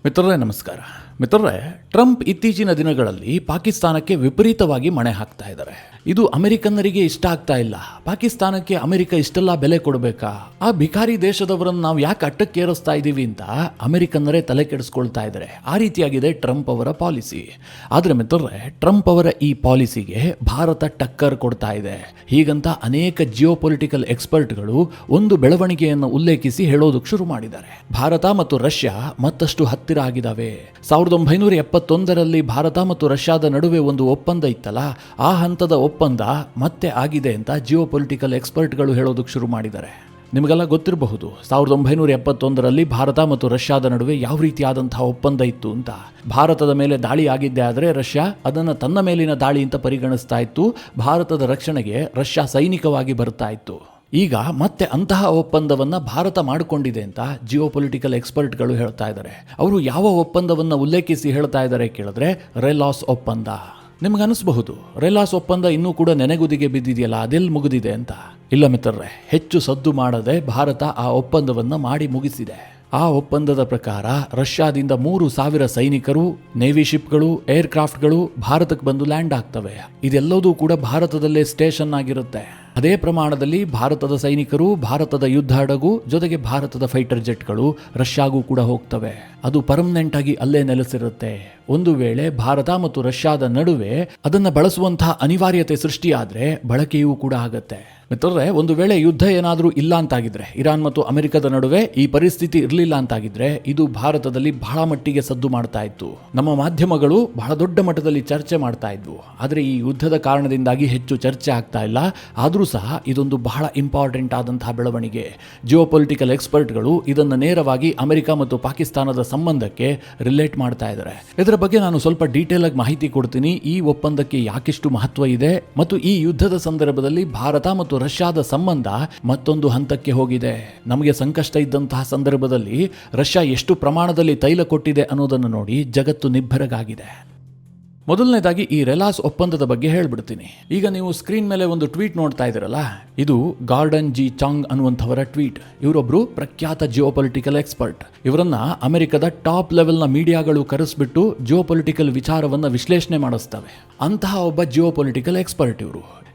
ಮಿತ್ರರೇ ನಮಸ್ಕಾರ. ಮಿತ್ರರೇ, ಟ್ರಂಪ್ ಇತ್ತೀಚಿನ ದಿನಗಳಲ್ಲಿ ಪಾಕಿಸ್ತಾನಕ್ಕೆ ವಿಪರೀತವಾಗಿ ಮಣೆ ಹಾಕ್ತಾ ಇದ್ದಾರೆ. ಇದು ಅಮೆರಿಕನ್ನರಿಗೆ ಇಷ್ಟ ಆಗ್ತಾ ಇಲ್ಲ. ಪಾಕಿಸ್ತಾನಕ್ಕೆ ಅಮೆರಿಕ ಇಷ್ಟೆಲ್ಲ ಬೆಲೆ ಕೊಡಬೇಕಾ? ಆ ಭಿಕಾರಿ ದೇಶದವರನ್ನು ನಾವು ಯಾಕೆ ಅಟ್ಟಕ್ಕೇರಿಸ್ತಾ ಇದ್ದೀವಿ ಅಂತ ಅಮೆರಿಕನ್ನರೇ ತಲೆ ಕೆಡಿಸ್ಕೊಳ್ತಾ ಇದ್ದಾರೆ. ಆ ರೀತಿಯಾಗಿದೆ ಟ್ರಂಪ್ ಅವರ ಪಾಲಿಸಿ. ಆದರೆ ಮಿತ್ರರೇ, ಟ್ರಂಪ್ ಅವರ ಈ ಪಾಲಿಸಿಗೆ ಭಾರತ ಟಕ್ಕರ್ ಕೊಡ್ತಾ ಇದೆ. ಹೀಗಂತ ಅನೇಕ ಜಿಯೋಪೊಲಿಟಿಕಲ್ ಎಕ್ಸ್ಪರ್ಟ್ಗಳು ಒಂದು ಬೆಳವಣಿಗೆಯನ್ನು ಉಲ್ಲೇಖಿಸಿ ಹೇಳೋದಕ್ಕೆ ಶುರು ಮಾಡಿದ್ದಾರೆ. ಭಾರತ ಮತ್ತು ರಷ್ಯಾ ಮತ್ತಷ್ಟು ಹತ್ತಿರ ಆಗಿದ್ದಾವೆ. 1971ರಲ್ಲಿ ಭಾರತ ಮತ್ತು ರಷ್ಯಾದ ನಡುವೆ ಒಂದು ಒಪ್ಪಂದ ಇತ್ತಲ್ಲ, ಆ ಹಂತದ ಒಪ್ಪಂದ ಮತ್ತೆ ಆಗಿದೆ ಅಂತ ಜಿಯೋಪೊಲಿಟಿಕಲ್ ಎಕ್ಸ್ಪರ್ಟ್ಗಳು ಹೇಳೋದಕ್ಕೆ ಶುರು ಮಾಡಿದ್ದಾರೆ. ನಿಮಗೆಲ್ಲ ಗೊತ್ತಿರಬಹುದು 1971ರಲ್ಲಿ ಭಾರತ ಮತ್ತು ರಷ್ಯಾದ ನಡುವೆ ಯಾವ ರೀತಿಯಾದಂತಹ ಒಪ್ಪಂದ ಇತ್ತು ಅಂತ. ಭಾರತದ ಮೇಲೆ ದಾಳಿ ಆಗಿದ್ದೇ ಆದರೆ ರಷ್ಯಾ ಅದನ್ನು ತನ್ನ ಮೇಲಿನ ದಾಳಿ ಅಂತ ಪರಿಗಣಿಸ್ತಾ ಇತ್ತು. ಭಾರತದ ರಕ್ಷಣೆಗೆ ರಷ್ಯಾ ಸೈನಿಕವಾಗಿ ಬರ್ತಾ ಇತ್ತು. ಈಗ ಮತ್ತೆ ಅಂತಹ ಒಪ್ಪಂದವನ್ನು ಭಾರತ ಮಾಡಿಕೊಂಡಿದೆ ಅಂತ ಜಿಯೋಪೊಲಿಟಿಕಲ್ ಎಕ್ಸ್ಪರ್ಟ್ಗಳು ಹೇಳ್ತಾ ಇದ್ದಾರೆ. ಅವರು ಯಾವ ಒಪ್ಪಂದವನ್ನು ಉಲ್ಲೇಖಿಸಿ ಹೇಳ್ತಾ ಇದ್ದಾರೆ ಕೇಳಿದ್ರೆ, ರೆಲಾಸ್ ಒಪ್ಪಂದ. ನಿಮ್ಗೆ ಅನಿಸಬಹುದು, ರೆಲಾಸ್ ಒಪ್ಪಂದ ಇನ್ನೂ ಕೂಡ ನೆನೆಗುದಿಗೆ ಬಿದ್ದಿದೆಯಲ್ಲ, ಅದೆಲ್ಲಿ ಮುಗಿದಿದೆ ಅಂತ. ಇಲ್ಲ ಮಿತ್ರರೇ, ಹೆಚ್ಚು ಸದ್ದು ಮಾಡದೆ ಭಾರತ ಆ ಒಪ್ಪಂದವನ್ನು ಮಾಡಿ ಮುಗಿಸಿದೆ. ಆ ಒಪ್ಪಂದದ ಪ್ರಕಾರ ರಷ್ಯಾದಿಂದ 3,000 ಸೈನಿಕರು, ನೇವಿ ಶಿಪ್ಗಳು, ಏರ್ಕ್ರಾಫ್ಟ್ಗಳು ಭಾರತಕ್ಕೆ ಬಂದು ಲ್ಯಾಂಡ್ ಆಗ್ತವೆ. ಇದೆಲ್ಲದೂ ಕೂಡ ಭಾರತದಲ್ಲೇ ಸ್ಟೇಷನ್ ಆಗಿರುತ್ತೆ. ಅದೇ ಪ್ರಮಾಣದಲ್ಲಿ ಭಾರತದ ಸೈನಿಕರು, ಭಾರತದ ಯುದ್ಧ ಹಡಗು ಜೊತೆಗೆ ಭಾರತದ ಫೈಟರ್ ಜೆಟ್ಗಳು ರಷ್ಯಾಗೂ ಕೂಡ ಹೋಗ್ತವೆ. ಅದು ಪರ್ಮನೆಂಟ್ ಆಗಿ ಅಲ್ಲೇ ನೆಲೆಸಿರುತ್ತೆ. ಒಂದು ವೇಳೆ ಭಾರತ ಮತ್ತು ರಷ್ಯಾದ ನಡುವೆ ಅದನ್ನು ಬಳಸುವಂತಹ ಅನಿವಾರ್ಯತೆ ಸೃಷ್ಟಿಯಾದರೆ ಬಳಕೆಯೂ ಕೂಡ ಆಗತ್ತೆ. ಮಿತ್ರರೇ, ಒಂದು ವೇಳೆ ಯುದ್ಧ ಏನಾದರೂ ಇಲ್ಲ ಅಂತಾಗಿದ್ರೆ, ಇರಾನ್ ಮತ್ತು ಅಮೆರಿಕದ ನಡುವೆ ಈ ಪರಿಸ್ಥಿತಿ ಇರಲಿಲ್ಲ ಅಂತಾಗಿದ್ರೆ, ಇದು ಭಾರತದಲ್ಲಿ ಬಹಳ ಮಟ್ಟಿಗೆ ಸದ್ದು ಮಾಡ್ತಾ ಇತ್ತು. ನಮ್ಮ ಮಾಧ್ಯಮಗಳು ಬಹಳ ದೊಡ್ಡ ಮಟ್ಟದಲ್ಲಿ ಚರ್ಚೆ ಮಾಡ್ತಾ ಇದ್ವು. ಆದರೆ ಈ ಯುದ್ಧದ ಕಾರಣದಿಂದಾಗಿ ಹೆಚ್ಚು ಚರ್ಚೆ ಆಗ್ತಾ ಇಲ್ಲ. ಆದರೂ ಸಹ ಇದೊಂದು ಬಹಳ ಇಂಪಾರ್ಟೆಂಟ್ ಆದಂತಹ ಬೆಳವಣಿಗೆ. ಜಿಯೋಪೊಲಿಟಿಕಲ್ ಎಕ್ಸ್ಪರ್ಟ್ಗಳು ಇದನ್ನು ನೇರವಾಗಿ ಅಮೆರಿಕ ಮತ್ತು ಪಾಕಿಸ್ತಾನದ ಸಂಬಂಧಕ್ಕೆ ರಿಲೇಟ್ ಮಾಡ್ತಾ ಇದ್ದಾರೆ. ಇದರ ಬಗ್ಗೆ ನಾನು ಸ್ವಲ್ಪ ಡೀಟೇಲ್ ಆಗಿ ಮಾಹಿತಿ ಕೊಡ್ತೀನಿ. ಈ ಒಪ್ಪಂದಕ್ಕೆ ಯಾಕೆಷ್ಟು ಮಹತ್ವ ಇದೆ ಮತ್ತು ಈ ಯುದ್ಧದ ಸಂದರ್ಭದಲ್ಲಿ ಭಾರತ ಮತ್ತು ರಷ್ಯಾದ ಸಂಬಂಧ ಮತ್ತೊಂದು ಹಂತಕ್ಕೆ ಹೋಗಿದೆ. ನಮಗೆ ಸಂಕಷ್ಟ ಇದ್ದಂತಹ ಸಂದರ್ಭದಲ್ಲಿ ರಷ್ಯಾ ಎಷ್ಟು ಪ್ರಮಾಣದಲ್ಲಿ ತೈಲ ಕೊಟ್ಟಿದೆ ಅನ್ನೋದನ್ನು ನೋಡಿ ಜಗತ್ತು ನಿಬ್ಬೆರಗಾಗಿದೆ. ಮೊದಲನೇದಾಗಿ ಈ ರೆಲಾಸ್ ಒಪ್ಪಂದದ ಬಗ್ಗೆ ಹೇಳ್ಬಿಡ್ತೀನಿ. ಈಗ ನೀವು ಸ್ಕ್ರೀನ್ ಮೇಲೆ ಒಂದು ಟ್ವೀಟ್ ನೋಡ್ತಾ ಇದ್ದೀರಲ್ಲ, ಇದು ಗಾರ್ಡನ್ ಜಿ ಚಾಂಗ್ ಅನ್ನುವಂಥವರ ಟ್ವೀಟ್. ಇವರೊಬ್ರು ಪ್ರಖ್ಯಾತ ಜಿಯೋಪೊಲಿಟಿಕಲ್ ಎಕ್ಸ್ಪರ್ಟ್. ಇವರನ್ನ ಅಮೆರಿಕದ ಟಾಪ್ ಲೆವೆಲ್ನ ಮೀಡಿಯಾಗಳು ಕರೆಸ್ಬಿಟ್ಟು ಜಿಯೋಪೊಲಿಟಿಕಲ್ ವಿಚಾರವನ್ನು ವಿಶ್ಲೇಷಣೆ ಮಾಡಿಸ್ತವೆ. ಅಂತಹ ಒಬ್ಬ ಜಿಯೋಪೊಲಿಟಿಕಲ್ ಎಕ್ಸ್ಪರ್ಟ್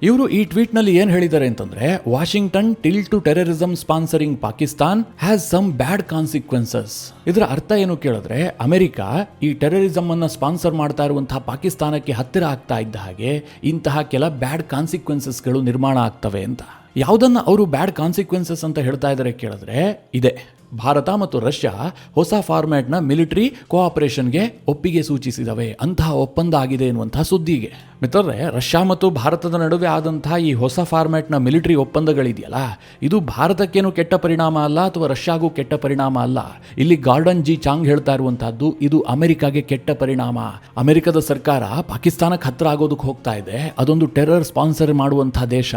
ಇವರು ಈ ಟ್ವೀಟ್ ನಲ್ಲಿ ಏನ್ ಹೇಳಿದ್ದಾರೆ ಅಂತಂದ್ರೆ, Washington till to terrorism sponsoring Pakistan has some bad consequences. ಇದರ ಅರ್ಥ ಏನು ಕೇಳಿದ್ರೆ, ಅಮೆರಿಕ ಈ ಟೆರರಿಸಂ ಅನ್ನ ಸ್ಪಾನ್ಸರ್ ಮಾಡ್ತಾ ಇರುವಂತಹ ಪಾಕಿಸ್ತಾನಕ್ಕೆ ಹತ್ತಿರ ಆಗ್ತಾ ಇದ್ದ ಹಾಗೆ ಇಂತಹ ಕೆಲ ಬ್ಯಾಡ್ ಕಾನ್ಸಿಕ್ವೆನ್ಸಸ್ಗಳು ನಿರ್ಮಾಣ ಆಗ್ತವೆ ಅಂತ. ಯಾವುದನ್ನ ಅವರು ಬ್ಯಾಡ್ ಕಾನ್ಸಿಕ್ವೆನ್ಸಸ್ ಅಂತ ಹೇಳ್ತಾ ಇದ್ದಾರೆ ಕೇಳಿದ್ರೆ, ಇದೆ ಭಾರತ ಮತ್ತು ರಷ್ಯಾ ಹೊಸ ಫಾರ್ಮ್ಯಾಟ್ನ ಮಿಲಿಟರಿ ಕೋಆಪರೇಷನ್ಗೆ ಒಪ್ಪಿಗೆ ಸೂಚಿಸಿದವೆ. ಅಂತಹ ಒಪ್ಪಂದ ಆಗಿದೆ ಎನ್ನುವಂತಹ ಸುದ್ದಿಗೆ ಮಿತ್ರರೇ, ರಷ್ಯಾ ಮತ್ತು ಭಾರತದ ನಡುವೆ ಆದಂತಹ ಈ ಹೊಸ ಫಾರ್ಮ್ಯಾಟ್ನ ಮಿಲಿಟರಿ ಒಪ್ಪಂದಗಳಿದೆಯಲ್ಲ, ಇದು ಭಾರತಕ್ಕೇನು ಕೆಟ್ಟ ಪರಿಣಾಮ ಅಲ್ಲ ಅಥವಾ ರಷ್ಯಾಗೂ ಕೆಟ್ಟ ಪರಿಣಾಮ ಅಲ್ಲ. ಇಲ್ಲಿ ಗಾರ್ಡನ್ ಜಿ ಚಾಂಗ್ ಹೇಳ್ತಾ ಇರುವಂತಹದ್ದು, ಇದು ಅಮೆರಿಕಾಗೆ ಕೆಟ್ಟ ಪರಿಣಾಮ. ಅಮೆರಿಕದ ಸರ್ಕಾರ ಪಾಕಿಸ್ತಾನಕ್ಕೆ ಹತ್ರ ಆಗೋದಕ್ಕೆ ಹೋಗ್ತಾ ಇದೆ. ಅದೊಂದು ಟೆರರ್ ಸ್ಪಾನ್ಸರ್ ಮಾಡುವಂತಹ ದೇಶ.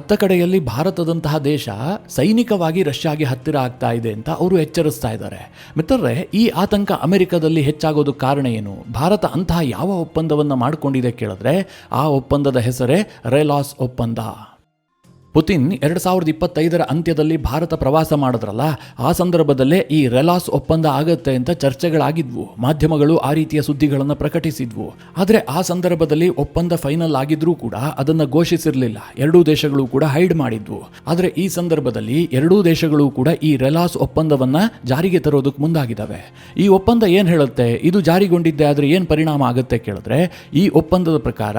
ಅತ್ತ ಕಡೆಯಲ್ಲಿ ಭಾರತದಂತಹ ದೇಶ ಸೈನಿಕವಾಗಿ ರಷ್ಯಾಗೆ ಹತ್ತಿರ ಆಗ್ತಾ ಇದೆ ಅಂತ ಅವರು ಎಚ್ಚರಿಸ್ತಾ ಇದ್ದಾರೆ. ಮಿತ್ರರೇ, ಈ ಆತಂಕ ಅಮೆರಿಕದಲ್ಲಿ ಹೆಚ್ಚಾಗೋದಕ್ಕೆ ಕಾರಣ ಏನು? ಭಾರತ ಅಂತಹ ಯಾವ ಒಪ್ಪಂದವನ್ನು ಮಾಡಿಕೊಂಡಿದೆ ಕೇಳಿದ್ರೆ, ಆ ಒಪ್ಪಂದದ ಹೆಸರೇ ರೆಲಾಸ್ ಒಪ್ಪಂದ. ಪುತಿನ್ 2025ರ ಅಂತ್ಯದಲ್ಲಿ ಭಾರತ ಪ್ರವಾಸ ಮಾಡಿದ್ರಲ್ಲ, ಆ ಸಂದರ್ಭದಲ್ಲೇ ಈ ರೆಲಾಸ್ ಒಪ್ಪಂದ ಆಗತ್ತೆ ಅಂತ ಚರ್ಚೆಗಳಾಗಿದ್ವು. ಮಾಧ್ಯಮಗಳು ಆ ರೀತಿಯ ಸುದ್ದಿಗಳನ್ನು ಪ್ರಕಟಿಸಿದ್ವು. ಆದರೆ ಆ ಸಂದರ್ಭದಲ್ಲಿ ಒಪ್ಪಂದ ಫೈನಲ್ ಆಗಿದ್ರೂ ಕೂಡ ಅದನ್ನು ಘೋಷಿಸಿರಲಿಲ್ಲ. ಎರಡೂ ದೇಶಗಳು ಕೂಡ ಹೈಡ್ ಮಾಡಿದ್ವು. ಆದರೆ ಈ ಸಂದರ್ಭದಲ್ಲಿ ಎರಡೂ ದೇಶಗಳು ಕೂಡ ಈ ರೆಲಾಸ್ ಒಪ್ಪಂದವನ್ನ ಜಾರಿಗೆ ತರೋದಕ್ಕೆ ಮುಂದಾಗಿದ್ದಾವೆ. ಈ ಒಪ್ಪಂದ ಏನ್ ಹೇಳುತ್ತೆ? ಇದು ಜಾರಿಗೊಂಡಿದ್ದೆ ಆದರೆ ಏನು ಪರಿಣಾಮ ಆಗುತ್ತೆ ಕೇಳಿದ್ರೆ, ಈ ಒಪ್ಪಂದದ ಪ್ರಕಾರ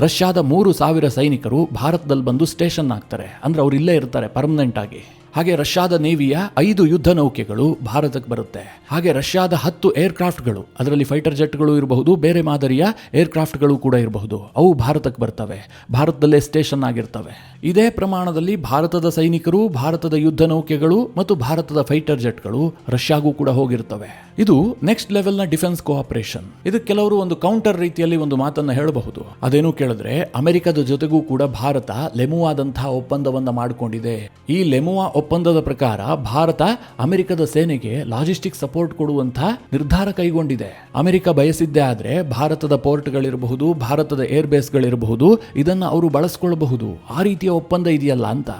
ರಷ್ಯಾದ 3,000 ಸೈನಿಕರು ಭಾರತದಲ್ಲಿ ಬಂದು ಸ್ಟೇಷನ್ ಆಗ್ತಾರೆ. ಅಂದ್ರೆ ಅವ್ರು ಇಲ್ಲೇ ಇರ್ತಾರೆ ಪರ್ಮನೆಂಟ್ ಆಗಿ. ಹಾಗೆ ರಷ್ಯಾದ ನೇವಿಯ 5 ಯುದ್ಧ ನೌಕೆಗಳು ಭಾರತಕ್ಕೆ ಬರುತ್ತೆ. ಹಾಗೆ ರಷ್ಯಾದ 10 ಏರ್ಕ್ರಾಫ್ಟ್ಗಳು, ಅದರಲ್ಲಿ ಫೈಟರ್ ಜೆಟ್ಗಳು ಇರಬಹುದು, ಬೇರೆ ಮಾದರಿಯ ಏರ್ಕ್ರಾಫ್ಟ್ಗಳು ಕೂಡ ಇರಬಹುದು, ಅವು ಭಾರತಕ್ಕೆ ಬರ್ತವೆ. ಭಾರತದಲ್ಲೇ ಸ್ಟೇಷನ್ ಆಗಿರ್ತವೆ. ಇದೇ ಪ್ರಮಾಣದಲ್ಲಿ ಭಾರತದ ಸೈನಿಕರು, ಭಾರತದ ಯುದ್ಧ ನೌಕೆಗಳು ಮತ್ತು ಭಾರತದ ಫೈಟರ್ ಜೆಟ್ಗಳು ರಷ್ಯಾಗೂ ಕೂಡ ಹೋಗಿರ್ತವೆ. ಇದು ನೆಕ್ಸ್ಟ್ ಲೆವೆಲ್ನ ಡಿಫೆನ್ಸ್ ಕೋಆಪರೇಷನ್. ಇದಕ್ಕೆ ಕೆಲವರು ಒಂದು ಕೌಂಟರ್ ರೀತಿಯಲ್ಲಿ ಒಂದು ಮಾತನ್ನ ಹೇಳಬಹುದು. ಅದೇನು ಕೇಳಿದ್ರೆ, ಅಮೆರಿಕದ ಜೊತೆಗೂ ಕೂಡ ಭಾರತ ಲೆಮುವಾದಂತಹ ಒಪ್ಪಂದವನ್ನ ಮಾಡಿಕೊಂಡಿದೆ. ಈ ಲೆಮುವಾ ಒಪ್ಪಂದದ ಪ್ರಕಾರ ಭಾರತ ಅಮೆರಿಕದ ಸೇನೆಗೆ ಲಾಜಿಸ್ಟಿಕ್ ಸಪೋರ್ಟ್ ಕೊಡುವಂತ ನಿರ್ಧಾರ ಕೈಗೊಂಡಿದೆ. ಅಮೆರಿಕ ಬಯಸಿದ್ದೇ ಆದ್ರೆ ಭಾರತದ ಪೋರ್ಟ್ಗಳಿರಬಹುದು, ಭಾರತದ ಏರ್ ಬೇಸ್ಗಳಿರಬಹುದು, ಇದನ್ನ ಅವರು ಬಳಸ್ಕೊಳ್ಬಹುದು. ಆ ರೀತಿಯ ಒಪ್ಪಂದ ಇದೆಯಲ್ಲ ಅಂತ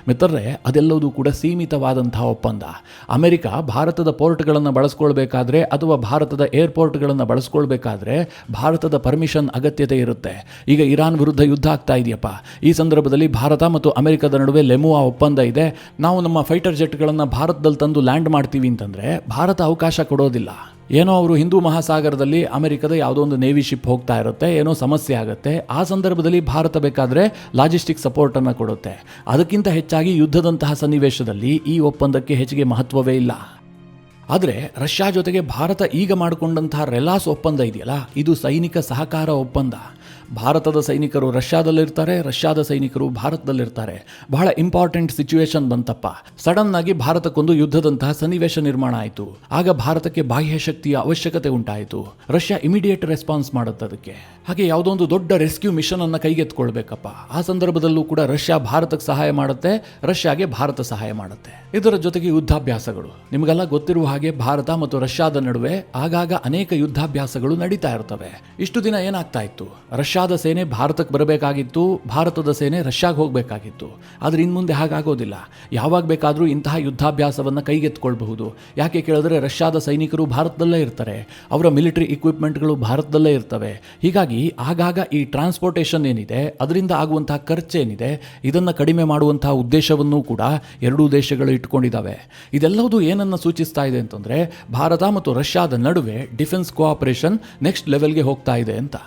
ಮಿತ್ರರೇ, ಅದೆಲ್ಲವೂ ಕೂಡ ಸೀಮಿತವಾದಂತಹ ಒಪ್ಪಂದ. ಅಮೆರಿಕ ಭಾರತದ ಪೋರ್ಟ್ಗಳನ್ನು ಬಳಸ್ಕೊಳ್ಬೇಕಾದ್ರೆ ಅಥವಾ ಭಾರತದ ಏರ್ಪೋರ್ಟ್ಗಳನ್ನು ಬಳಸ್ಕೊಳ್ಬೇಕಾದ್ರೆ ಭಾರತದ ಪರ್ಮಿಷನ್ ಅಗತ್ಯತೆ ಇರುತ್ತೆ. ಈಗ ಇರಾನ್ ವಿರುದ್ಧ ಯುದ್ಧ ಆಗ್ತಾ ಇದೆಯಪ್ಪ. ಈ ಸಂದರ್ಭದಲ್ಲಿ ಭಾರತ ಮತ್ತು ಅಮೆರಿಕದ ನಡುವೆ ಲೆಮುವಾ ಒಪ್ಪಂದ ಇದೆ. ನಾವು ನಮ್ಮ ಫೈಟರ್ ಜೆಟ್ಗಳನ್ನು ಭಾರತದಲ್ಲಿ ತಂದು ಲ್ಯಾಂಡ್ ಮಾಡ್ತೀವಿ ಅಂತಂದ್ರೆ ಭಾರತ ಅವಕಾಶ ಕೊಡೋದಿಲ್ಲ. ಏನೋ ಅವರು ಹಿಂದೂ ಮಹಾಸಾಗರದಲ್ಲಿ ಅಮೆರಿಕದ ಯಾವುದೋ ಒಂದು ನೇವಿ ಶಿಪ್ ಹೋಗ್ತಾ ಇರುತ್ತೆ, ಏನೋ ಸಮಸ್ಯೆ ಆಗುತ್ತೆ. ಆ ಸಂದರ್ಭದಲ್ಲಿ ಭಾರತ ಬೇಕಾದರೆ ಲಾಜಿಸ್ಟಿಕ್ ಸಪೋರ್ಟನ್ನು ಕೊಡುತ್ತೆ. ಅದಕ್ಕಿಂತ ಹೆಚ್ಚಾಗಿ ಯುದ್ಧದಂತಹ ಸನ್ನಿವೇಶದಲ್ಲಿ ಈ ಒಪ್ಪಂದಕ್ಕೆ ಹೆಚ್ಚಿಗೆ ಮಹತ್ವವೇ ಇಲ್ಲ. ಆದರೆ ರಷ್ಯಾ ಜೊತೆಗೆ ಭಾರತ ಈಗ ಮಾಡಿಕೊಂಡಂತಹ ರೆಲಾಸ್ ಒಪ್ಪಂದ ಇದೆಯಲ್ಲ, ಇದು ಸೈನಿಕ ಸಹಕಾರ ಒಪ್ಪಂದ. ಭಾರತದ ಸೈನಿಕರು ರಷ್ಯಾದಲ್ಲಿರ್ತಾರೆ, ರಷ್ಯಾದ ಸೈನಿಕರು ಭಾರತದಲ್ಲಿರ್ತಾರೆ. ಬಹಳ ಇಂಪಾರ್ಟೆಂಟ್ ಸಿಚುವೇಶನ್ ಬಂತಪ್ಪ. ಸಡನ್ ಆಗಿ ಭಾರತಕ್ಕೊಂದು ಯುದ್ಧದಂತಹ ಸನ್ನಿವೇಶ ನಿರ್ಮಾಣ ಆಯಿತು. ಆಗ ಭಾರತಕ್ಕೆ ಬಾಹ್ಯ ಶಕ್ತಿಯ ಅವಶ್ಯಕತೆ ಉಂಟಾಯಿತು. ರಷ್ಯಾ ಇಮಿಡಿಯೇಟ್ ರೆಸ್ಪಾನ್ಸ್ ಮಾಡುತ್ತೆ ಅದಕ್ಕೆ. ಹಾಗೆ ಯಾವುದೋ ಒಂದು ದೊಡ್ಡ ರೆಸ್ಕ್ಯೂ ಮಿಷನ್ ಅನ್ನು ಕೈಗೆತ್ಕೊಳ್ಬೇಕಪ್ಪ. ಆ ಸಂದರ್ಭದಲ್ಲೂ ಕೂಡ ರಷ್ಯಾ ಭಾರತಕ್ಕೆ ಸಹಾಯ ಮಾಡುತ್ತೆ, ರಷ್ಯಾಗೆ ಭಾರತ ಸಹಾಯ ಮಾಡುತ್ತೆ. ಇದರ ಜೊತೆಗೆ ಯುದ್ಧಾಭ್ಯಾಸಗಳು. ನಿಮಗೆಲ್ಲ ಗೊತ್ತಿರುವ ಹಾಗೆ ಭಾರತ ಮತ್ತು ರಷ್ಯಾದ ನಡುವೆ ಆಗಾಗ ಅನೇಕ ಯುದ್ಧಾಭ್ಯಾಸಗಳು ನಡೀತಾ ಇರ್ತವೆ. ಇಷ್ಟು ದಿನ ಏನಾಗ್ತಾ ಇತ್ತು, ರಷ್ಯಾದ ಸೇನೆ ಭಾರತಕ್ಕೆ ಬರಬೇಕಾಗಿತ್ತು, ಭಾರತದ ಸೇನೆ ರಷ್ಯಾಗೆ ಹೋಗಬೇಕಾಗಿತ್ತು. ಆದರೆ ಇನ್ನು ಮುಂದೆ ಹಾಗಾಗೋದಿಲ್ಲ. ಯಾವಾಗ ಬೇಕಾದರೂ ಇಂತಹ ಯುದ್ಧಾಭ್ಯಾಸವನ್ನು ಕೈಗೆತ್ಕೊಳ್ಬಹುದು. ಯಾಕೆ ಕೇಳಿದ್ರೆ ರಷ್ಯಾದ ಸೈನಿಕರು ಭಾರತದಲ್ಲೇ ಇರ್ತಾರೆ, ಅವರ ಮಿಲಿಟರಿ ಇಕ್ವಿಪ್ಮೆಂಟ್ಗಳು ಭಾರತದಲ್ಲೇ ಇರ್ತವೆ. ಹೀಗಾಗಿ ಆಗಾಗ ಈ ಟ್ರಾನ್ಸ್ಪೋರ್ಟೇಷನ್ ಏನಿದೆ, ಅದರಿಂದ ಆಗುವಂತಹ ಖರ್ಚೇನಿದೆ, ಇದನ್ನು ಕಡಿಮೆ ಮಾಡುವಂತಹ ಉದ್ದೇಶವನ್ನೂ ಕೂಡ ಎರಡೂ ದೇಶಗಳು ಇಟ್ಕೊಂಡಿದ್ದಾವೆ. ಇದೆಲ್ಲವೂ ಏನನ್ನು ಸೂಚಿಸ್ತಾ ಇದೆ ಅಂತಂದರೆ ಭಾರತ ಮತ್ತು ರಷ್ಯಾದ ನಡುವೆ ಡಿಫೆನ್ಸ್ ಕೋಆಪರೇಷನ್ ನೆಕ್ಸ್ಟ್ ಲೆವೆಲ್ಗೆ ಹೋಗ್ತಾ ಇದೆ ಅಂತ.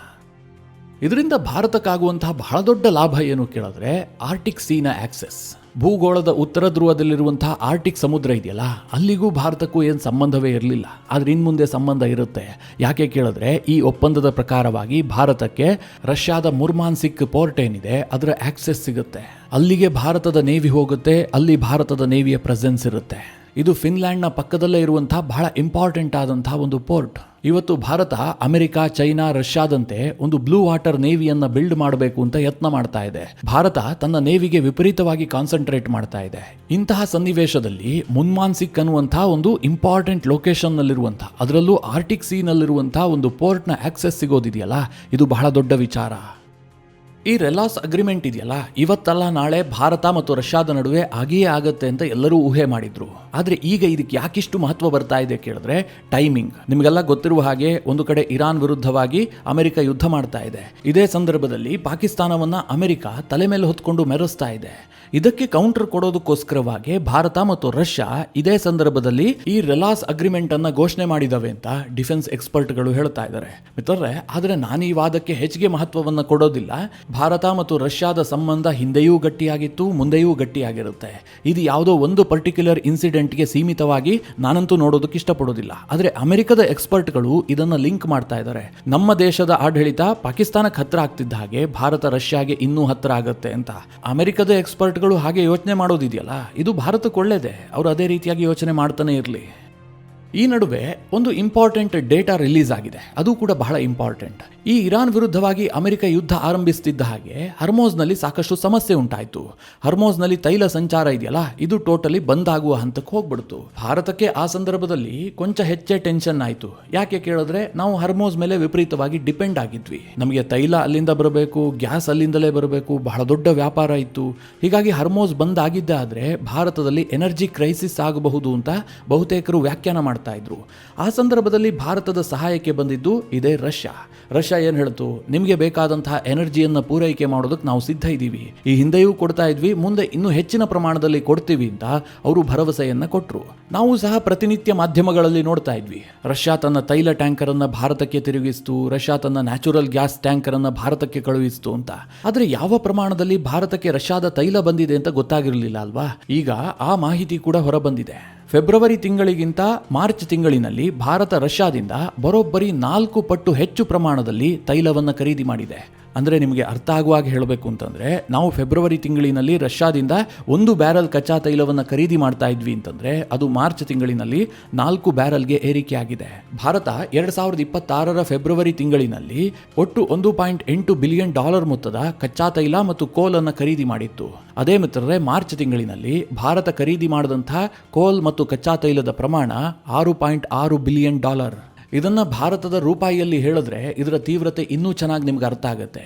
ಇದರಿಂದ ಭಾರತಕ್ಕಾಗುವಂತಹ ಬಹಳ ದೊಡ್ಡ ಲಾಭ ಏನು ಕೇಳಿದ್ರೆ ಆರ್ಟಿಕ್ ಸೀನ ಆಕ್ಸೆಸ್. ಭೂಗೋಳದ ಉತ್ತರ ಧ್ರುವದಲ್ಲಿರುವಂತಹ ಆರ್ಟಿಕ್ ಸಮುದ್ರ ಇದೆಯಲ್ಲ, ಅಲ್ಲಿಗೂ ಭಾರತಕ್ಕೂ ಏನು ಸಂಬಂಧವೇ ಇರಲಿಲ್ಲ. ಆದರೆ ಇನ್ನು ಮುಂದೆ ಸಂಬಂಧ ಇರುತ್ತೆ. ಯಾಕೆ ಕೇಳಿದ್ರೆ ಈ ಒಪ್ಪಂದದ ಪ್ರಕಾರವಾಗಿ ಭಾರತಕ್ಕೆ ರಷ್ಯಾದ ಮುರ್ಮಾನ್ಸಿಕ್ ಪೋರ್ಟ್ ಏನಿದೆ ಅದರ ಆಕ್ಸೆಸ್ ಸಿಗುತ್ತೆ. ಅಲ್ಲಿಗೆ ಭಾರತದ ನೇವಿ ಹೋಗುತ್ತೆ, ಅಲ್ಲಿ ಭಾರತದ ನೇವಿಯ ಪ್ರೆಸೆನ್ಸ್ ಇರುತ್ತೆ. ಇದು ಫಿನ್ಲ್ಯಾಂಡ್ನ ಪಕ್ಕದಲ್ಲೇ ಇರುವಂತಹ ಬಹಳ ಇಂಪಾರ್ಟೆಂಟ್ ಆದಂತಹ ಒಂದು ಪೋರ್ಟ್. ಇವತ್ತು ಭಾರತ ಅಮೆರಿಕ, ಚೈನಾ, ರಷ್ಯಾದಂತೆ ಒಂದು ಬ್ಲೂ ವಾಟರ್ ನೇವಿಯನ್ನು ಬಿಲ್ಡ್ ಮಾಡಬೇಕು ಅಂತ ಯತ್ನ ಮಾಡ್ತಾ ಇದೆ. ಭಾರತ ತನ್ನ ನೇವಿಗೆ ವಿಪರೀತವಾಗಿ ಕಾನ್ಸಂಟ್ರೇಟ್ ಮಾಡ್ತಾ ಇದೆ. ಇಂತಹ ಸನ್ನಿವೇಶದಲ್ಲಿ ಮುನ್ಮಾನ್ಸಿಕ್ ಅನ್ನುವಂತಹ ಒಂದು ಇಂಪಾರ್ಟೆಂಟ್ ಲೊಕೇಶನ್ ನಲ್ಲಿರುವಂತಹ, ಅದರಲ್ಲೂ ಆರ್ಟಿಕ್ ಸೀ ನಲ್ಲಿರುವಂತಹ ಒಂದು ಪೋರ್ಟ್ನ ಆಕ್ಸೆಸ್ ಸಿಗೋದಿದೆಯಲ್ಲ, ಇದು ಬಹಳ ದೊಡ್ಡ ವಿಚಾರ. ಈ ರೆಲಾಸ್ ಅಗ್ರಿಮೆಂಟ್ ಇದೆಯಲ್ಲ, ಇವತ್ತಲ್ಲ ನಾಳೆ ಭಾರತ ಮತ್ತು ರಷ್ಯಾದ ನಡುವೆ ಆಗಿಯೇ ಆಗತ್ತೆ ಅಂತ ಎಲ್ಲರೂ ಊಹೆ ಮಾಡಿದ್ರು. ಆದರೆ ಈಗ ಇದಕ್ಕೆ ಯಾಕಿಷ್ಟು ಮಹತ್ವ ಬರ್ತಾ ಇದೆ ಕೇಳಿದ್ರೆ ಟೈಮಿಂಗ್. ನಿಮಗೆಲ್ಲ ಗೊತ್ತಿರುವ ಹಾಗೆ ಒಂದು ಕಡೆ ಇರಾನ್ ವಿರುದ್ಧವಾಗಿ ಅಮೆರಿಕ ಯುದ್ಧ ಮಾಡ್ತಾ ಇದೆ. ಇದೇ ಸಂದರ್ಭದಲ್ಲಿ ಪಾಕಿಸ್ತಾನವನ್ನ ಅಮೆರಿಕ ತಲೆ ಮೇಲೆ ಹೊತ್ಕೊಂಡು ಮೆರೆಸ್ತಾ ಇದೆ. ಇದಕ್ಕೆ ಕೌಂಟರ್ ಕೊಡೋದಕ್ಕೋಸ್ಕರವಾಗಿ ಭಾರತ ಮತ್ತು ರಷ್ಯಾ ಇದೇ ಸಂದರ್ಭದಲ್ಲಿ ಈ ರೆಲಾಸ್ ಅಗ್ರಿಮೆಂಟ್ ಅನ್ನ ಘೋಷಣೆ ಮಾಡಿದವೆ ಅಂತ ಡಿಫೆನ್ಸ್ ಎಕ್ಸ್ಪರ್ಟ್ಗಳು ಹೇಳ್ತಾ ಇದ್ದಾರೆ. ಮಿತ್ರರೇ, ಆದರೆ ನಾನು ಈ ವಾದಕ್ಕೆ ಹೆಚ್ಚಿಗೆ ಮಹತ್ವವನ್ನು ಕೊಡೋದಿಲ್ಲ. ಭಾರತ ಮತ್ತು ರಷ್ಯಾದ ಸಂಬಂಧ ಹಿಂದೆಯೂ ಗಟ್ಟಿಯಾಗಿತ್ತು, ಮುಂದೆಯೂ ಗಟ್ಟಿಯಾಗಿರುತ್ತೆ. ಇದು ಯಾವುದೋ ಒಂದು ಪರ್ಟಿಕ್ಯುಲರ್ ಇನ್ಸಿಡೆಂಟ್ಗೆ ಸೀಮಿತವಾಗಿ ನಾನಂತೂ ನೋಡೋದಕ್ಕೆ ಇಷ್ಟಪಡೋದಿಲ್ಲ. ಆದರೆ ಅಮೆರಿಕದ ಎಕ್ಸ್ಪರ್ಟ್ಗಳು ಇದನ್ನ ಲಿಂಕ್ ಮಾಡ್ತಾ ಇದ್ದಾರೆ. ನಮ್ಮ ದೇಶದ ಆಡಳಿತ ಪಾಕಿಸ್ತಾನಕ್ಕೆ ಹತ್ರ ಆಗ್ತಿದ್ದ ಹಾಗೆ ಭಾರತ ರಷ್ಯಾಗೆ ಇನ್ನೂ ಹತ್ರ ಆಗುತ್ತೆ ಅಂತ. ಅಮೆರಿಕದ ಎಕ್ಸ್ಪರ್ಟ್ಗಳು ಹಾಗೆ ಯೋಚನೆ ಮಾಡೋದಿದೆಯಲ್ಲ, ಇದು ಭಾರತಕ್ಕೆ ಒಳ್ಳೇದೇ. ಅವರು ಅದೇ ರೀತಿಯಾಗಿ ಯೋಚನೆ ಮಾಡ್ತಾನೆ ಇರಲಿ. ಈ ನಡುವೆ ಒಂದು ಇಂಪಾರ್ಟೆಂಟ್ ಡೇಟಾ ರಿಲೀಸ್ ಆಗಿದೆ, ಅದು ಕೂಡ ಬಹಳ ಇಂಪಾರ್ಟೆಂಟ್. ಈ ಇರಾನ್ ವಿರುದ್ಧವಾಗಿ ಅಮೆರಿಕ ಯುದ್ಧ ಆರಂಭಿಸುತ್ತಿದ್ದ ಹಾಗೆ ಹರ್ಮೋಜ್ನಲ್ಲಿ ಸಾಕಷ್ಟು ಸಮಸ್ಯೆ ಉಂಟಾಯಿತು. ಹರ್ಮೋಜ್ನಲ್ಲಿ ತೈಲ ಸಂಚಾರ ಇದೆಯಲ್ಲ, ಇದು ಟೋಟಲಿ ಬಂದ್ ಆಗುವ ಹಂತಕ್ಕೆ ಹೋಗ್ಬಿಡ್ತು. ಭಾರತಕ್ಕೆ ಆ ಸಂದರ್ಭದಲ್ಲಿ ಕೊಂಚ ಹೆಚ್ಚೇ ಟೆನ್ಷನ್ ಆಯಿತು. ಯಾಕೆ ಕೇಳಿದ್ರೆ ನಾವು ಹರ್ಮೋಜ್ ಮೇಲೆ ವಿಪರೀತವಾಗಿ ಡಿಪೆಂಡ್ ಆಗಿದ್ವಿ. ನಮಗೆ ತೈಲ ಅಲ್ಲಿಂದ ಬರಬೇಕು, ಗ್ಯಾಸ್ ಅಲ್ಲಿಂದಲೇ ಬರಬೇಕು, ಬಹಳ ದೊಡ್ಡ ವ್ಯಾಪಾರ ಇತ್ತು. ಹೀಗಾಗಿ ಹರ್ಮೋಜ್ ಬಂದ್ ಆಗಿದ್ದೆ ಆದರೆ ಭಾರತದಲ್ಲಿ ಎನರ್ಜಿ ಕ್ರೈಸಿಸ್ ಆಗಬಹುದು ಅಂತ ಬಹುತೇಕರು ವ್ಯಾಖ್ಯಾನ ಮಾಡ್ತಾ ಇದ್ರು. ಆ ಸಂದರ್ಭದಲ್ಲಿ ಭಾರತದ ಸಹಾಯಕ್ಕೆ ಬಂದಿದ್ದು ಇದೇ ರಷ್ಯಾ. ರಷ್ಯಾ ಏನು ಹೇಳ್ತು, ನಿಮಗೆ ಬೇಕಾದಂತಹ ಎನರ್ಜಿಯನ್ನು ಪೂರೈಕೆ ಮಾಡೋದಕ್ಕೆ ನಾವು ಸಿದ್ಧ ಇದ್ದೀವಿ. ಈ ಹಿಂದೆಯೂ ಕೊಡ್ತಾ ಇದ್ವಿ, ಮುಂದೆ ಇನ್ನೂ ಹೆಚ್ಚಿನ ಪ್ರಮಾಣದಲ್ಲಿ ಕೊಡ್ತೀವಿ ಅಂತ ಅವರು ಭರವಸೆಯನ್ನ ಕೊಟ್ಟರು. ನಾವು ಸಹ ಪ್ರತಿನಿತ್ಯ ಮಾಧ್ಯಮಗಳಲ್ಲಿ ನೋಡ್ತಾ ಇದ್ವಿ. ರಷ್ಯಾ ತನ್ನ ತೈಲ ಟ್ಯಾಂಕರ್ ಅನ್ನ ಭಾರತಕ್ಕೆ ತಿರುಗಿಸ್ತು, ರಷ್ಯಾ ತನ್ನ ನ್ಯಾಚುರಲ್ ಗ್ಯಾಸ್ ಟ್ಯಾಂಕರ್ ಅನ್ನ ಭಾರತಕ್ಕೆ ಕಳುಹಿಸಿತು ಅಂತ. ಆದರೆ ಯಾವ ಪ್ರಮಾಣದಲ್ಲಿ ಭಾರತಕ್ಕೆ ರಷ್ಯಾದ ತೈಲ ಬಂದಿದೆ ಅಂತ ಗೊತ್ತಾಗಿರಲಿಲ್ಲ ಅಲ್ವಾ. ಈಗ ಆ ಮಾಹಿತಿ ಕೂಡ ಹೊರಬಂದಿದೆ. ಫೆಬ್ರವರಿ ತಿಂಗಳಿಗಿಂತ ಮಾರ್ಚ್ ತಿಂಗಳಿನಲ್ಲಿ ಭಾರತ ರಷ್ಯಾದಿಂದ ಬರೋಬ್ಬರಿ 4 ಪಟ್ಟು ಹೆಚ್ಚು ಪ್ರಮಾಣದಲ್ಲಿ ತೈಲವನ್ನು ಖರೀದಿ ಮಾಡಿದೆ. ಅಂದರೆ ನಿಮಗೆ ಅರ್ಥ ಆಗುವಾಗ ಹೇಳಬೇಕು ಅಂತಂದರೆ, ನಾವು ಫೆಬ್ರವರಿ ತಿಂಗಳಿನಲ್ಲಿ ರಷ್ಯಾದಿಂದ 1 ಬ್ಯಾರಲ್ ಕಚ್ಚಾ ತೈಲವನ್ನು ಖರೀದಿ ಮಾಡ್ತಾ ಇದ್ವಿ ಅಂತಂದರೆ ಅದು ಮಾರ್ಚ್ ತಿಂಗಳಿನಲ್ಲಿ 4 ಬ್ಯಾರಲ್ಗೆ ಏರಿಕೆ ಆಗಿದೆ. ಭಾರತ 2026ರ ಫೆಬ್ರವರಿ ತಿಂಗಳಿನಲ್ಲಿ ಒಟ್ಟು $1.8 ಬಿಲಿಯನ್ ಮೊತ್ತದ ಕಚ್ಚಾ ತೈಲ ಮತ್ತು ಕೋಲನ್ನು ಖರೀದಿ ಮಾಡಿತ್ತು. ಅದೇ ಮಿತ್ರರೇ, ಮಾರ್ಚ್ ತಿಂಗಳಿನಲ್ಲಿ ಭಾರತ ಖರೀದಿ ಮಾಡಿದಂತಹ ಕೋಲ್ ಮತ್ತು ಕಚ್ಚಾ ತೈಲದ ಪ್ರಮಾಣ $6.6 ಬಿಲಿಯನ್. ಇದನ್ನು ಭಾರತದ ರೂಪಾಯಿಯಲ್ಲಿ ಹೇಳಿದ್ರೆ ಇದರ ತೀವ್ರತೆ ಇನ್ನೂ ಚೆನ್ನಾಗಿ ನಿಮ್ಗೆ ಅರ್ಥ ಆಗುತ್ತೆ.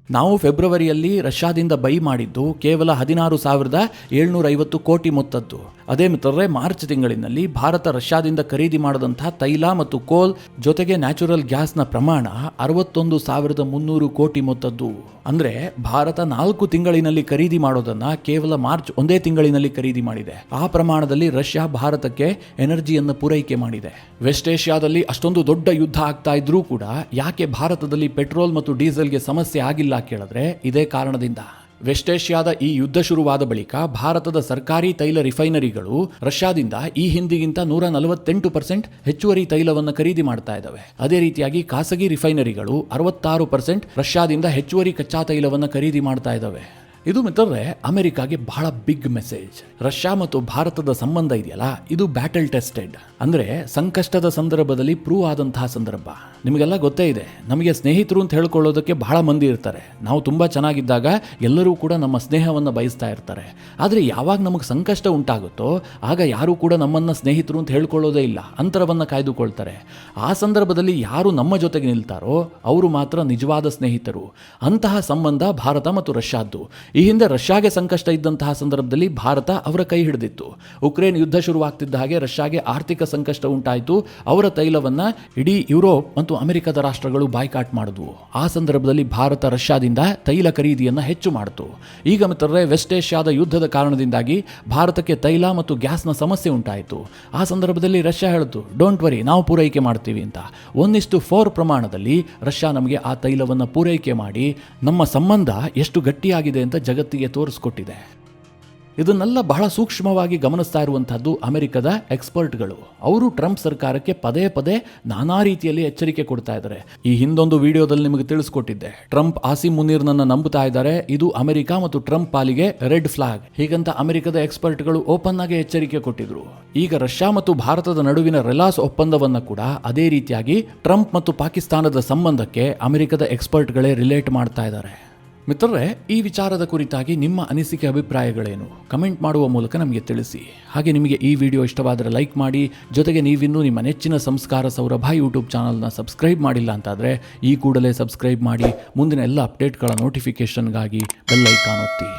ನಾವು ಫೆಬ್ರವರಿಯಲ್ಲಿ ರಷ್ಯಾದಿಂದ ಬೈ ಮಾಡಿದ್ದು ಕೇವಲ 16,750 ಕೋಟಿ ಮೊತ್ತದ್ದು. ಅದೇ ಮಿತ್ರರೇ, ಮಾರ್ಚ್ ತಿಂಗಳಿನಲ್ಲಿ ಭಾರತ ರಷ್ಯಾದಿಂದ ಖರೀದಿ ಮಾಡಿದಂಥ ತೈಲ ಮತ್ತು ಕೋಲ್ ಜೊತೆಗೆ ನ್ಯಾಚುರಲ್ ಗ್ಯಾಸ್ನ ಪ್ರಮಾಣ 61,300 ಕೋಟಿ ಮೊತ್ತದ್ದು. ಅಂದರೆ ಭಾರತ 4 ತಿಂಗಳಿನಲ್ಲಿ ಖರೀದಿ ಮಾಡೋದನ್ನು ಕೇವಲ ಮಾರ್ಚ್ 1 ತಿಂಗಳಿನಲ್ಲಿ ಖರೀದಿ ಮಾಡಿದೆ. ಆ ಪ್ರಮಾಣದಲ್ಲಿ ರಷ್ಯಾ ಭಾರತಕ್ಕೆ ಎನರ್ಜಿಯನ್ನು ಪೂರೈಕೆ ಮಾಡಿದೆ. ವೆಸ್ಟ್ ಏಷ್ಯಾದಲ್ಲಿ ಅಷ್ಟೊಂದು ದೊಡ್ಡ ಯುದ್ಧ ಆಗ್ತಾ ಇದ್ರೂ ಕೂಡ ಯಾಕೆ ಭಾರತದಲ್ಲಿ ಪೆಟ್ರೋಲ್ ಮತ್ತು ಡೀಸೆಲ್ಗೆ ಸಮಸ್ಯೆ ಆಗಿಲ್ಲ ಕೇಳಿದ್ರೆ ಇದೇ ಕಾರಣದಿಂದ. ವೆಸ್ಟ್ ಏಷ್ಯಾದ ಈ ಯುದ್ಧ ಶುರುವಾದ ಬಳಿಕ ಭಾರತದ ಸರ್ಕಾರಿ ತೈಲ ರಿಫೈನರಿಗಳು ರಷ್ಯಾದಿಂದ ಈ ಹಿಂದಿಗಿಂತ 148% ಹೆಚ್ಚುವರಿ ತೈಲವನ್ನು ಖರೀದಿ ಮಾಡ್ತಾ ಇದ್ದಾವೆ. ಅದೇ ರೀತಿಯಾಗಿ ಖಾಸಗಿ ರಿಫೈನರಿಗಳು 66% ರಷ್ಯಾದಿಂದ ಹೆಚ್ಚುವರಿ ಕಚ್ಚಾ ತೈಲವನ್ನು ಖರೀದಿ ಮಾಡ್ತಾ ಇದ್ದಾವೆ. ಇದು ಮಿತ್ರರೇ ಅಮೆರಿಕಾಗೆ ಬಹಳ ಬಿಗ್ ಮೆಸೇಜ್. ರಷ್ಯಾ ಮತ್ತು ಭಾರತದ ಸಂಬಂಧ ಇದೆಯಲ್ಲ, ಇದು ಬ್ಯಾಟಲ್ ಟೆಸ್ಟೆಡ್, ಅಂದರೆ ಸಂಕಷ್ಟದ ಸಂದರ್ಭದಲ್ಲಿ ಪ್ರೂವ್ ಆದಂತಹ ಸಂದರ್ಭ. ನಿಮಗೆಲ್ಲ ಗೊತ್ತೇ ಇದೆ, ನಮಗೆ ಸ್ನೇಹಿತರು ಅಂತ ಹೇಳ್ಕೊಳ್ಳೋದಕ್ಕೆ ಬಹಳ ಮಂದಿ ಇರ್ತಾರೆ. ನಾವು ತುಂಬ ಚೆನ್ನಾಗಿದ್ದಾಗ ಎಲ್ಲರೂ ಕೂಡ ನಮ್ಮ ಸ್ನೇಹವನ್ನು ಬಯಸ್ತಾ ಇರ್ತಾರೆ. ಆದರೆ ಯಾವಾಗ ನಮಗೆ ಸಂಕಷ್ಟ ಉಂಟಾಗುತ್ತೋ ಆಗ ಯಾರೂ ಕೂಡ ನಮ್ಮನ್ನು ಸ್ನೇಹಿತರು ಅಂತ ಹೇಳ್ಕೊಳ್ಳೋದೇ ಇಲ್ಲ, ಅಂತರವನ್ನು ಕಾಯ್ದುಕೊಳ್ತಾರೆ. ಆ ಸಂದರ್ಭದಲ್ಲಿ ಯಾರು ನಮ್ಮ ಜೊತೆಗೆ ನಿಲ್ತಾರೋ ಅವರು ಮಾತ್ರ ನಿಜವಾದ ಸ್ನೇಹಿತರು. ಅಂತಹ ಸಂಬಂಧ ಭಾರತ ಮತ್ತು ರಷ್ಯಾದ್ದು. ಈ ಹಿಂದೆ ರಷ್ಯಾಗೆ ಸಂಕಷ್ಟ ಇದ್ದಂತಹ ಸಂದರ್ಭದಲ್ಲಿ ಭಾರತ ಅವರ ಕೈ ಹಿಡಿದಿತ್ತು. ಉಕ್ರೇನ್ ಯುದ್ಧ ಶುರುವಾಗ್ತಿದ್ದ ಹಾಗೆ ರಷ್ಯಾಗೆ ಆರ್ಥಿಕ ಸಂಕಷ್ಟ ಉಂಟಾಯಿತು. ಅವರ ತೈಲವನ್ನು ಇಡೀ ಯುರೋಪ್ ಮತ್ತು ಅಮೆರಿಕದ ರಾಷ್ಟ್ರಗಳು ಬಾಯ್ಕಾಟ್ ಮಾಡಿದ್ವು. ಆ ಸಂದರ್ಭದಲ್ಲಿ ಭಾರತ ರಷ್ಯಾದಿಂದ ತೈಲ ಖರೀದಿಯನ್ನು ಹೆಚ್ಚು ಮಾಡಿತು. ಈಗ ಮಿತ್ರರೇ, ವೆಸ್ಟ್ ಏಷ್ಯಾದ ಯುದ್ಧದ ಕಾರಣದಿಂದಾಗಿ ಭಾರತಕ್ಕೆ ತೈಲ ಮತ್ತು ಗ್ಯಾಸ್ನ ಸಮಸ್ಯೆ ಉಂಟಾಯಿತು. ಆ ಸಂದರ್ಭದಲ್ಲಿ ರಷ್ಯಾ ಹೇಳಿತು, ಡೋಂಟ್ ವರಿ, ನಾವು ಪೂರೈಕೆ ಮಾಡ್ತೀವಿ ಅಂತ. 1:4 ಪ್ರಮಾಣದಲ್ಲಿ ರಷ್ಯಾ ನಮಗೆ ಆ ತೈಲವನ್ನು ಪೂರೈಕೆ ಮಾಡಿ ನಮ್ಮ ಸಂಬಂಧ ಎಷ್ಟು ಗಟ್ಟಿಯಾಗಿದೆ ಅಂತ ಜಗತ್ತಿಗೆ ತೋರಿಸ್ಕೊಟ್ಟಿದೆ. ಇದನ್ನೆಲ್ಲ ಬಹಳ ಸೂಕ್ಷ್ಮವಾಗಿ ಗಮನಿಸ್ತಾ ಇರುವಂತಹದ್ದು ಅಮೆರಿಕದ ಎಕ್ಸ್ಪರ್ಟ್ಗಳು. ಅವರು ಟ್ರಂಪ್ ಸರ್ಕಾರಕ್ಕೆ ಪದೇ ಪದೇ ನಾನಾ ರೀತಿಯಲ್ಲಿ ಎಚ್ಚರಿಕೆ ಕೊಡ್ತಾ ಇದ್ದಾರೆ. ಈ ಹಿಂದೊಂದು ವಿಡಿಯೋದಲ್ಲಿ ನಿಮಗೆ ತಿಳಿಸ್ಕೊಟ್ಟಿದ್ದೆ, ಟ್ರಂಪ್ ಆಸಿಮ್ ಮುನೀರ್ನನ್ನು ನಂಬುತ್ತಾ ಇದ್ದಾರೆ, ಇದು ಅಮೆರಿಕ ಮತ್ತು ಟ್ರಂಪ್ ಪಾಲಿಗೆ ರೆಡ್ ಫ್ಲಾಗ್, ಹೀಗಂತ ಅಮೆರಿಕದ ಎಕ್ಸ್ಪರ್ಟ್ಗಳು ಓಪನ್ ಆಗಿ ಎಚ್ಚರಿಕೆ ಕೊಟ್ಟಿದ್ರು. ಈಗ ರಷ್ಯಾ ಮತ್ತು ಭಾರತದ ನಡುವಿನ ರೆಲಾಸ್ ಒಪ್ಪಂದವನ್ನು ಕೂಡ ಅದೇ ರೀತಿಯಾಗಿ ಟ್ರಂಪ್ ಮತ್ತು ಪಾಕಿಸ್ತಾನದ ಸಂಬಂಧಕ್ಕೆ ಅಮೆರಿಕದ ಎಕ್ಸ್ಪರ್ಟ್ಗಳೇ ರಿಲೇಟ್ ಮಾಡ್ತಾ ಇದ್ದಾರೆ. ಮಿತ್ರರೇ, ಈ ವಿಚಾರದ ಕುರಿತಾಗಿ ನಿಮ್ಮ ಅನಿಸಿಕೆ ಅಭಿಪ್ರಾಯಗಳೇನು? ಕಮೆಂಟ್ ಮಾಡುವ ಮೂಲಕ ನಮಗೆ ತಿಳಿಸಿ. ಹಾಗೆ ನಿಮಗೆ ಈ ವಿಡಿಯೋ ಇಷ್ಟವಾದರೆ ಲೈಕ್ ಮಾಡಿ. ಜೊತೆಗೆ ನೀವಿನ್ನೂ ನಿಮ್ಮ ನೆಚ್ಚಿನ ಸಂಸ್ಕಾರ ಸೌರಭ ಯೂಟ್ಯೂಬ್ ಚಾನಲ್ನ ಸಬ್ಸ್ಕ್ರೈಬ್ ಮಾಡಿಲ್ಲ ಅಂತಾದರೆ ಈ ಕೂಡಲೇ ಸಬ್ಸ್ಕ್ರೈಬ್ ಮಾಡಿ. ಮುಂದಿನ ಎಲ್ಲ ಅಪ್ಡೇಟ್ಗಳ ನೋಟಿಫಿಕೇಷನ್ಗಾಗಿ ಬೆಲ್ ಐಕಾನ್ ಒತ್ತಿ.